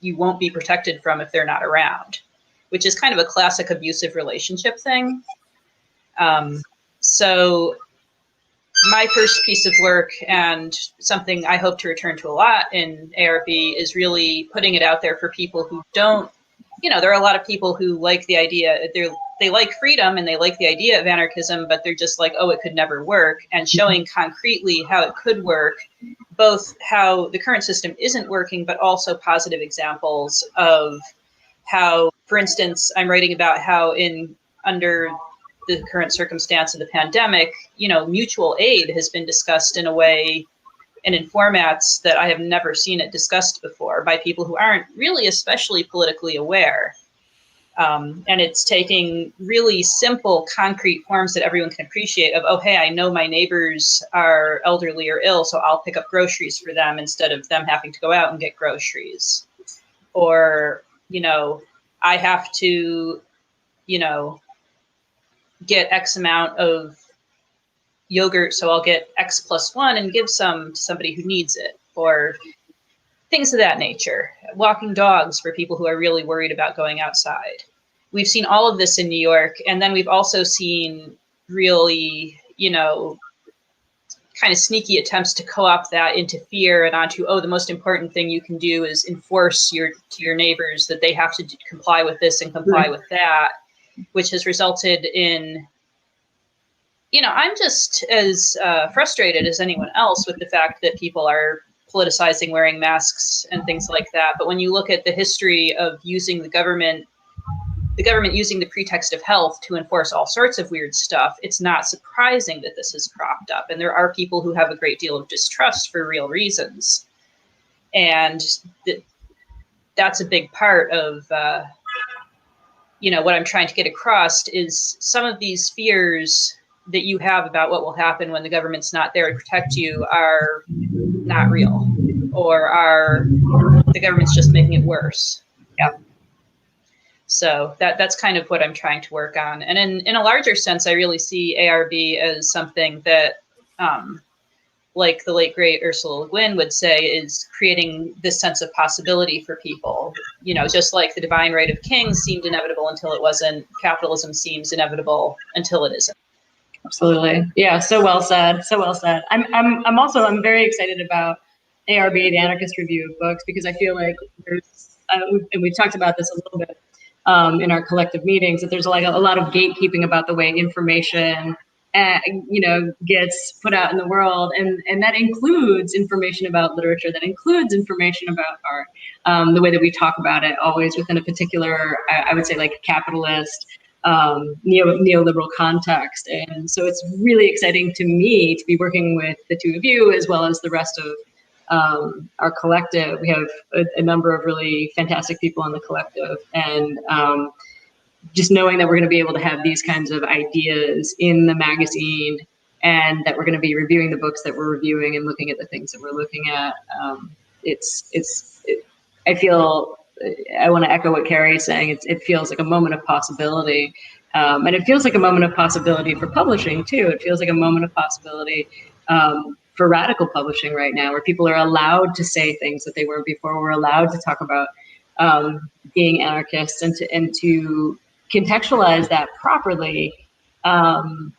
you won't be protected from if they're not around, which is kind of a classic abusive relationship thing. So my first piece of work, and something I hope to return to a lot in ARB, is really putting it out there for people who don't, there are a lot of people who like the idea, they like freedom and they like the idea of anarchism, but they're just like, oh, it could never work. And showing concretely how it could work, both how the current system isn't working, but also positive examples of how, for instance, I'm writing about how under the current circumstance of the pandemic, mutual aid has been discussed in a way and in formats that I have never seen it discussed before by people who aren't really especially politically aware. And it's taking really simple, concrete forms that everyone can appreciate of, oh, hey, I know my neighbors are elderly or ill, so I'll pick up groceries for them instead of them having to go out and get groceries. Or, I have to, get X amount of yogurt, so I'll get X plus 1 and give some to somebody who needs it, or things of that nature. Walking dogs for people who are really worried about going outside. We've seen all of this in New York, and then we've also seen really, kind of sneaky attempts to co-opt that into fear and onto, oh, the most important thing you can do is enforce to your neighbors that they have to comply with this and comply with that, which has resulted in, I'm just as frustrated as anyone else with the fact that people are politicizing wearing masks and things like that. But when you look at the history of using the government using the pretext of health to enforce all sorts of weird stuff, it's not surprising that this has cropped up. And there are people who have a great deal of distrust for real reasons. And that's a big part of, what I'm trying to get across is some of these fears that you have about what will happen when the government's not there to protect you are not real, or the government's just making it worse. Yeah. So that's kind of what I'm trying to work on. And in a larger sense, I really see ARB as something that, like the late great Ursula Le Guin would say, is creating this sense of possibility for people. Just like the divine right of kings seemed inevitable until it wasn't, capitalism seems inevitable until it isn't. Absolutely. Yeah. So well said. So well said. I'm very excited about ARB, the Anarchist Review of Books, because I feel like there's, and we've talked about this a little bit in our collective meetings, that there's like a lot of gatekeeping about the way information, gets put out in the world, and that includes information about literature, that includes information about art, the way that we talk about it, always within a particular, I would say, like capitalist, neoliberal context. And so it's really exciting to me to be working with the two of you, as well as the rest of our collective. We have a number of really fantastic people in the collective, and just knowing that we're going to be able to have these kinds of ideas in the magazine, and that we're going to be reviewing the books that we're reviewing and looking at the things that we're looking at. I feel, I want to echo what Carrie is saying. It feels like a moment of possibility. And it feels like a moment of possibility for publishing too. It feels like a moment of possibility for radical publishing right now, where people are allowed to say things that they weren't before. We're allowed to talk about being anarchists, and to contextualize that properly, to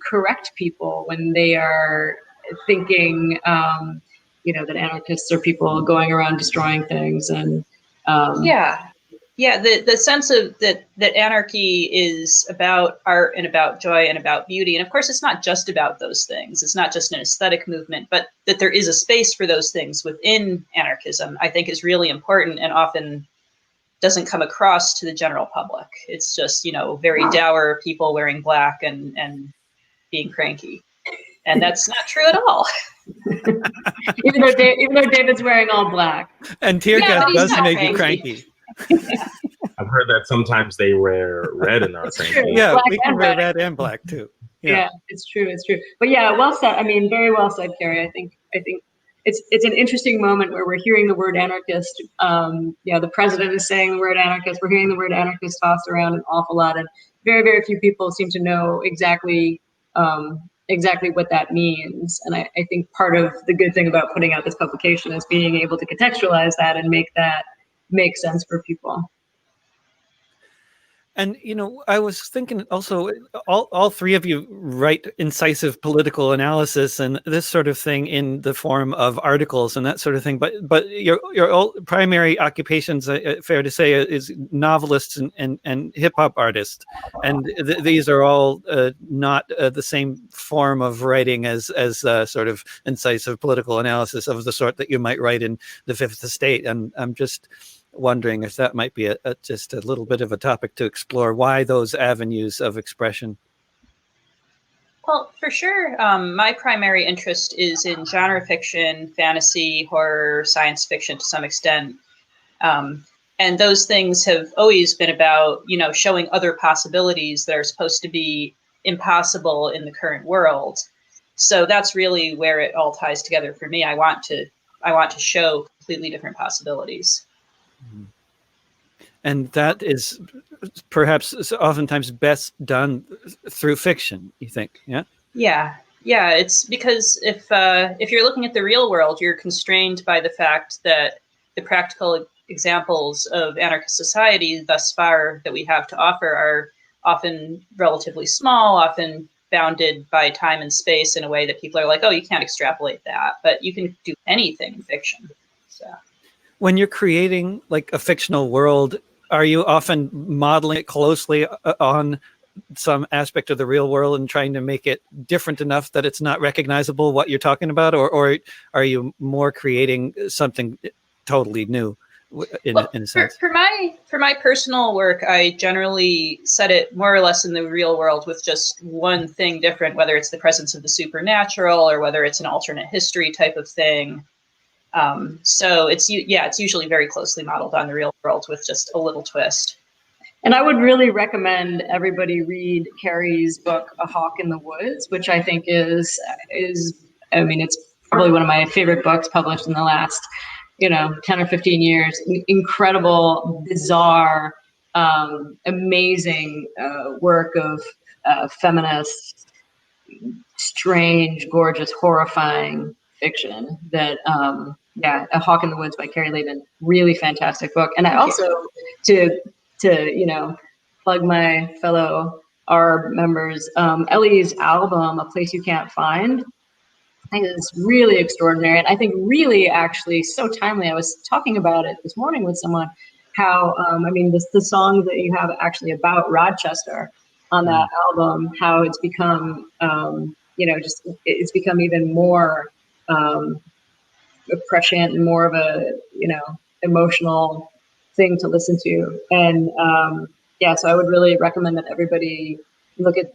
correct people when they are thinking, that anarchists are people going around destroying things. And the sense of that anarchy is about art and about joy and about beauty. And of course, it's not just about those things. It's not just an aesthetic movement, but that there is a space for those things within anarchism, I think, is really important, and often doesn't come across to the general public. It's just, very dour people wearing black and being cranky. And that's not true at all. even though David's wearing all black. And tear gas does make you cranky. I've heard that sometimes they wear red and are cranky. Yeah, we can wear red and black too. Yeah, it's true. But yeah, well said. I mean, very well said, Carrie. I think it's an interesting moment where we're hearing the word anarchist. The president is saying the word anarchist. We're hearing the word anarchist tossed around an awful lot, and very, very few people seem to know exactly what that means. And I think part of the good thing about putting out this publication is being able to contextualize that and make that make sense for people. And, I was thinking also, all three of you write incisive political analysis and this sort of thing in the form of articles and that sort of thing. But your primary occupations, fair to say, is novelists and hip hop artists. And these are all not the same form of writing as sort of incisive political analysis of the sort that you might write in the Fifth Estate. And I'm just wondering if that might be just a little bit of a topic to explore, why those avenues of expression. Well, for sure, my primary interest is in genre fiction, fantasy, horror, science fiction to some extent. And those things have always been about, showing other possibilities that are supposed to be impossible in the current world. So that's really where it all ties together for me. I want to show completely different possibilities. And that is perhaps oftentimes best done through fiction, you think? Yeah. Yeah. It's because if you're looking at the real world, you're constrained by the fact that the practical examples of anarchist society thus far that we have to offer are often relatively small, often bounded by time and space in a way that people are like, oh, you can't extrapolate that, but you can do anything in fiction. So. When you're creating like a fictional world, are you often modeling it closely on some aspect of the real world and trying to make it different enough that it's not recognizable what you're talking about, or are you more creating something totally new in a sense? For my personal work, I generally set it more or less in the real world with just one thing different, whether it's the presence of the supernatural or whether it's an alternate history type of thing. So it's usually very closely modeled on the real world with just a little twist. And I would really recommend everybody read Carrie's book, A Hawk in the Woods, which I think is, I mean, it's probably one of my favorite books published in the last, 10 or 15 years. Incredible, bizarre, amazing work of feminist, strange, gorgeous, horrifying fiction that, A Hawk in the Woods by Carrie Laben, really fantastic book. And I also, to plug my fellow Arb members, Ellie's album, A Place You Can't Find, I think is really extraordinary. And I think really actually so timely. I was talking about it this morning with someone, how, the songs that you have actually about Rochester on that album, how it's become, it's become even more prescient and more of a, emotional thing to listen to. And so I would really recommend that everybody look at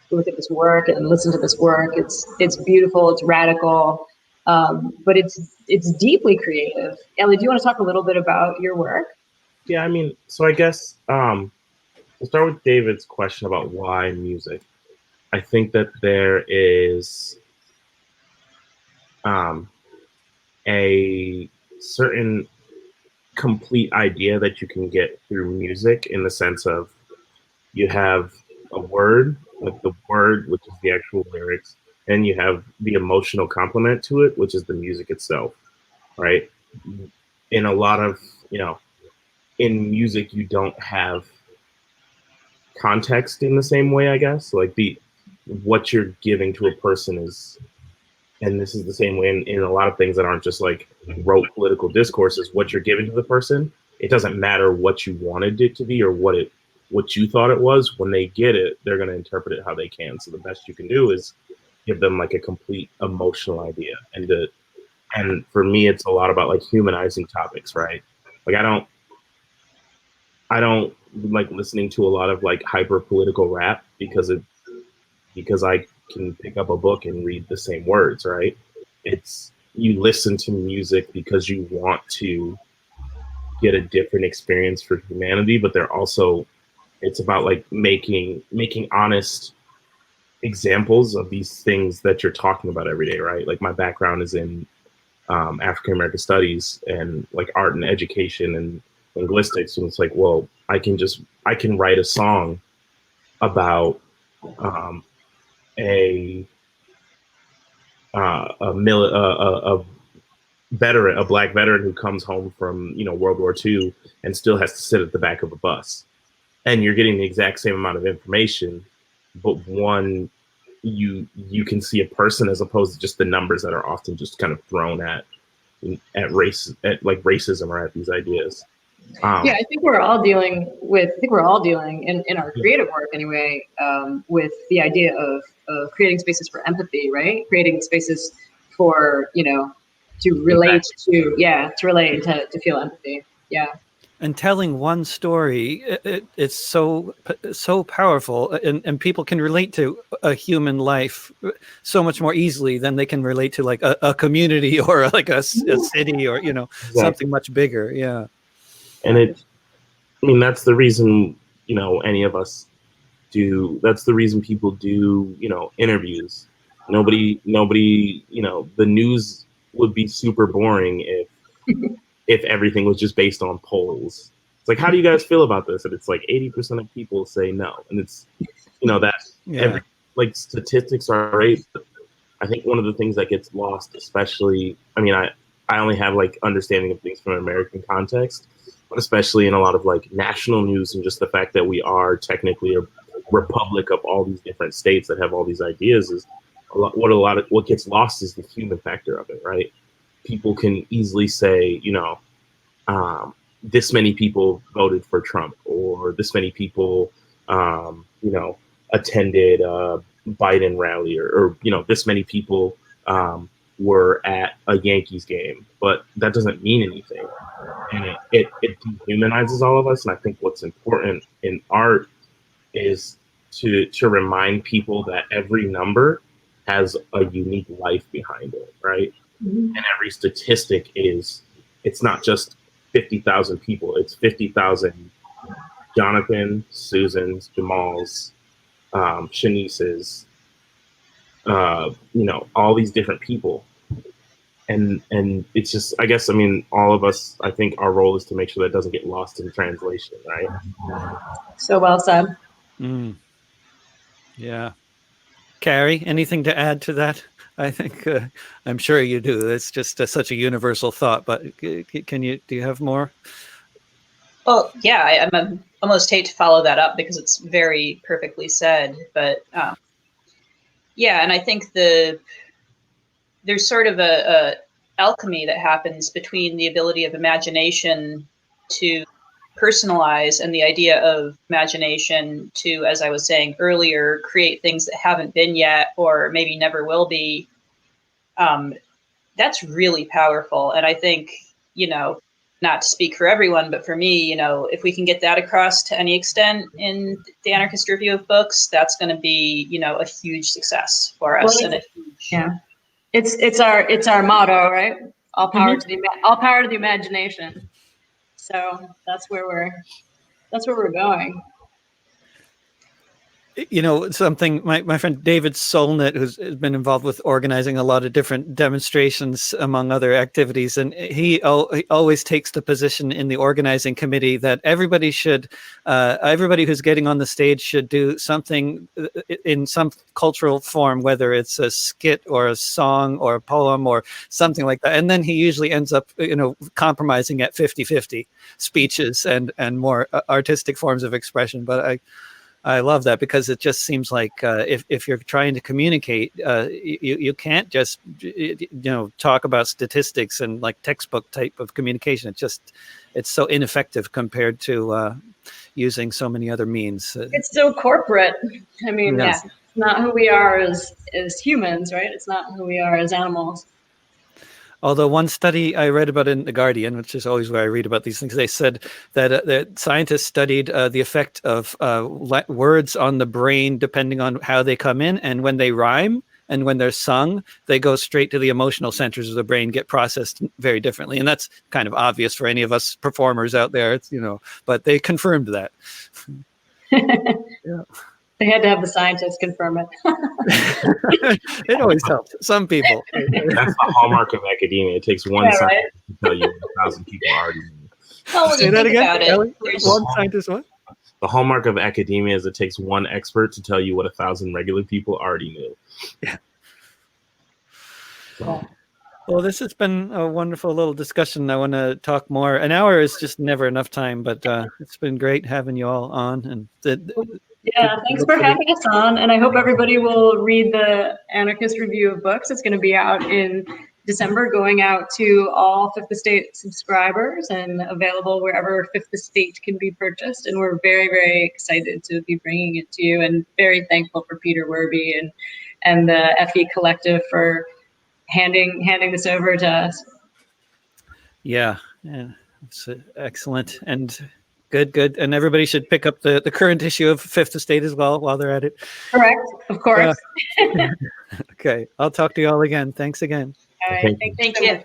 this work and listen to this work. It's beautiful, it's radical, but it's deeply creative. Ellie, do you want to talk a little bit about your work? Yeah, so I guess we'll start with David's question about why music. I think that there is a certain complete idea that you can get through music, in the sense of you have a word, like the word, which is the actual lyrics, and you have the emotional complement to it, which is the music itself, right? In a lot of, in music, you don't have context in the same way, I guess. Like what you're giving to a person is, and this is the same way in a lot of things that aren't just like rote political discourses, what you're giving to the person, it doesn't matter what you wanted it to be or what you thought it was. When they get it, they're going to interpret it how they can. So the best you can do is give them like a complete emotional idea. And for me, it's a lot about like humanizing topics, right? Like I don't like listening to a lot of like hyper political rap because I can pick up a book and read the same words, right? You listen to music because you want to get a different experience for humanity, but it's about like making honest examples of these things that you're talking about every day, right? Like my background is in African American studies and like art and education and linguistics, and it's like, well, I can write a song about a black veteran who comes home from World War II and still has to sit at the back of a bus, and you're getting the exact same amount of information, but one, you can see a person as opposed to just the numbers that are often just kind of thrown at racism or at these ideas. I think we're all dealing in our creative work anyway, with the idea of creating spaces for empathy, right? Creating spaces for, to relate to feel empathy. Yeah. And telling one story, it's so powerful, and people can relate to a human life so much more easily than they can relate to like a community or like a city or exactly. Something much bigger. Yeah. And that's the reason, any of us that's the reason people do, interviews. Nobody, the news would be super boring if everything was just based on polls. It's like, how do you guys feel about this? And it's like 80% of people say no. And it's, like statistics are great, but I think one of the things that gets lost, especially, I only have like understanding of things from an American context, but especially in a lot of like national news, and just the fact that we are technically a republic of all these different states that have all these ideas, is what gets lost is the human factor of it, right? People can easily say, this many people voted for Trump, or this many people attended a Biden rally, or this many people were at a Yankees game, but that doesn't mean anything. And it dehumanizes all of us. And I think what's important in art is to remind people that every number has a unique life behind it, right? Mm-hmm. And every statistic it's not just 50,000 people, it's 50,000 Jonathan, Susans, Jamals, Shanice's, all these different people. And it's just, I guess, all of us, I think our role is to make sure that doesn't get lost in translation, right? So well said. Mm. Yeah. Carrie, anything to add to that? I think I'm sure you do. It's just such a universal thought, but do you have more? Well, yeah, I almost hate to follow that up because it's very perfectly said, but yeah, and I think there's sort of a alchemy that happens between the ability of imagination to personalize and the idea of imagination to, as I was saying earlier, create things that haven't been yet or maybe never will be. That's really powerful. And I think, not to speak for everyone, but for me, if we can get that across to any extent in the Anarchist Review of Books, that's going to be, a huge success for us. Well, yeah, it's our motto, right? All power to the imagination. So that's where we're going. Something my friend David Solnit, who's been involved with organizing a lot of different demonstrations among other activities, and he always takes the position in the organizing committee that everybody who's getting on the stage should do something in some cultural form, whether it's a skit or a song or a poem or something like that. And then he usually ends up compromising at 50-50 speeches and more artistic forms of expression. But I love that, because it just seems like if you're trying to communicate, you can't just talk about statistics and like textbook type of communication. It's so ineffective compared to using so many other means. It's so corporate. It's not who we are as humans, right? It's not who we are as animals. Although one study I read about in The Guardian, which is always where I read about these things, they said that scientists studied the effect of words on the brain depending on how they come in, and when they rhyme and when they're sung, they go straight to the emotional centers of the brain, get processed very differently. And that's kind of obvious for any of us performers out there, but they confirmed that. Yeah. They had to have the scientists confirm it. It always helps. Some people. That's the hallmark of academia. It takes one scientist to tell you 1,000 people already knew. Well, when Say you that think again, about it, one scientist what? The hallmark of academia is it takes one expert to tell you what 1,000 regular people already knew. Yeah. So. Well, this has been a wonderful little discussion. I want to talk more. An hour is just never enough time, but it's been great having you all on. And thanks for having us on. And I hope everybody will read the Anarchist Review of Books. It's going to be out in December, going out to all Fifth Estate subscribers and available wherever Fifth Estate can be purchased. And we're very, very excited to be bringing it to you, and very thankful for Peter Werby and the FE Collective for handing this over to us. Yeah, it's excellent and good. And everybody should pick up the current issue of Fifth Estate as well while they're at it. Correct, of course. Okay, I'll talk to you all again. Thanks again. All right, thank you.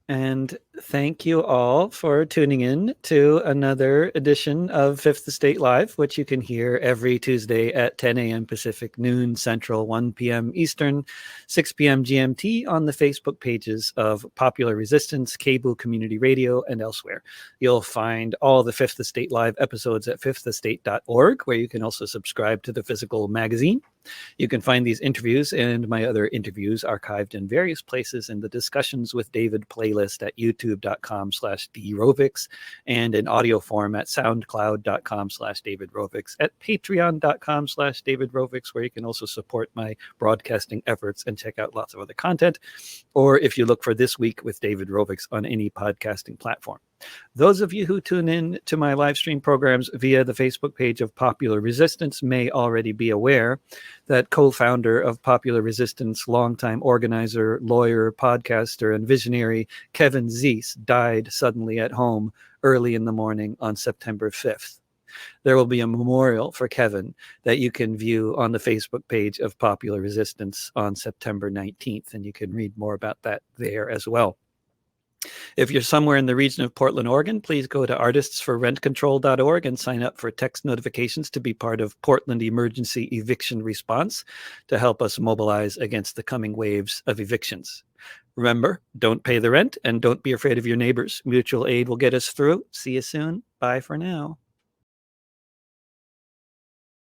And thank you all for tuning in to another edition of Fifth Estate Live, which you can hear every Tuesday at 10 a.m. Pacific, noon Central, 1 p.m. Eastern, 6 p.m. GMT on the Facebook pages of Popular Resistance, Cable Community Radio, and elsewhere. You'll find all the Fifth Estate Live episodes at fifthestate.org, where you can also subscribe to the physical magazine. You can find these interviews and my other interviews archived in various places in the Discussions with David playlist at youtube.com/drovix, and in audio form at soundcloud.com/davidrovix, at patreon.com/davidrovix, where you can also support my broadcasting efforts and check out lots of other content, or if you look for This Week with David Rovix on any podcasting platform. Those of you who tune in to my live stream programs via the Facebook page of Popular Resistance may already be aware that co-founder of Popular Resistance, longtime organizer, lawyer, podcaster, and visionary Kevin Zeese died suddenly at home early in the morning on September 5th. There will be a memorial for Kevin that you can view on the Facebook page of Popular Resistance on September 19th, and you can read more about that there as well. If you're somewhere in the region of Portland, Oregon, please go to artistsforrentcontrol.org and sign up for text notifications to be part of Portland Emergency Eviction Response to help us mobilize against the coming waves of evictions. Remember, don't pay the rent and don't be afraid of your neighbors. Mutual aid will get us through. See you soon. Bye for now.